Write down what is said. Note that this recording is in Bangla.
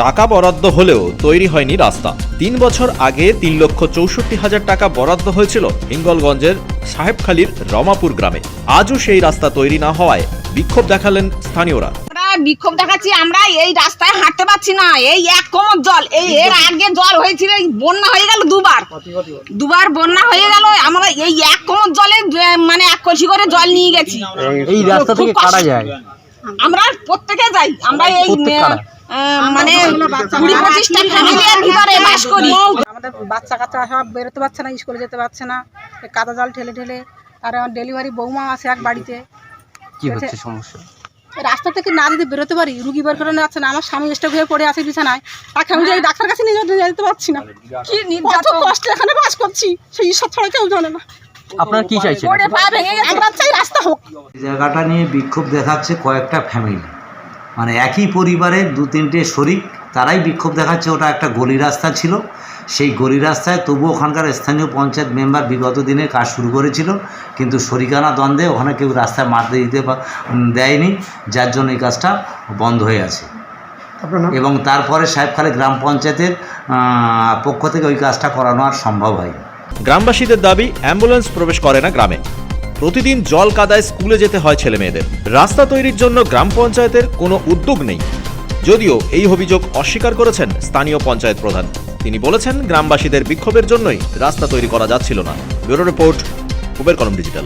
টাকা বরাদ্দ হলেও তৈরি হয়নি রাস্তা। ৩ বছর আগে ৩,৬৪,০০০ টাকা বরাদ্দ হয়েছিল হিঙ্গলগঞ্জের সাহেবখালীর রমাপুর গ্রামে। আজও সেই রাস্তা তৈরি না হওয়ায় বিক্ষোভ দেখালেন স্থানীয়রা। বিক্ষোভ দেখাচ্ছি, আমরা এই রাস্তায় হাঁটতে পারছি না। এই এক কোমর জল, এর আগে জল হয়েছিল, বন্যা হয়ে গেল দুবার বন্যা হয়ে গেল। আমরা এই এক কোমর জলে মানে এক কলসি করে জল নিয়ে গেছি। এই রাস্তা থেকে কাটা যায়, আমরা প্রত্যেকে যাই। আমরা এই মানে ২০-২৫টা ফ্যামিলির ভিতরে বাস করি। আমাদের বাচ্চা কাচ্চা সব বেরোতে পারছে না, স্কুলে যেতে পারছে না, কাদা জল ঠেলে ঠেলে। আর আমার ডেলিভারি বৌমা আছে এক বাড়িতে। কি হচ্ছে সমস্যা? রাস্তা থেকে না যদি বেরোতে পারি, রুগী বের করে যাচ্ছে না। আমার স্বামী স্ট্রোক হয়ে পড়ে আছে বিছানায়, তাকে আমি যাই ডাক্তার কাছে নিয়ে যেতে পারছি না। কি কত কষ্টে এখানে বাস করছি, সেই ঈশ্বর ছাড়া কেউ জানে না। আপনারা কি চাইছেন? আমরা চাই রাস্তা হোক। এই জায়গাটা নিয়ে বিক্ষোভ দেখাচ্ছে কয়েকটা ফ্যামিলি, মানে একই পরিবারের ২-৩টে শরিক, তারাই বিক্ষোভ দেখাচ্ছে। ওটা একটা গলি রাস্তা ছিল, সেই গলি রাস্তায় তবু ওখানকার স্থানীয় পঞ্চায়েত মেম্বার বিগত দিনে কাজ শুরু করেছিল, কিন্তু শরিকানা দ্বন্দ্বে ওখানে কেউ রাস্তায় মারতে দিতে দেয়নি, যার জন্য এই কাজটা বন্ধ হয়ে আছে। এবং তারপরে সাহেবখালী গ্রাম পঞ্চায়েতের পক্ষ থেকে ওই কাজটা করানো আর সম্ভব হয়নি। গ্রামবাসীদের দাবি, অ্যাম্বুলেন্স প্রবেশ করে না গ্রামে। প্রতিদিন জল কাদায় স্কুলে যেতে হয় ছেলে মেয়েদের। রাস্তা তৈরির জন্য গ্রাম পঞ্চায়েতের কোনো উদ্যোগ নেই, যদিও এই অভিযোগ অস্বীকার করেছেন স্থানীয় পঞ্চায়েত প্রধান। তিনি বলেছেন, গ্রামবাসীদের বিক্ষোভের জন্যই রাস্তা তৈরি করা যাচ্ছিল না। ব্যুরো রিপোর্ট, কুবের কলম ডিজিটাল।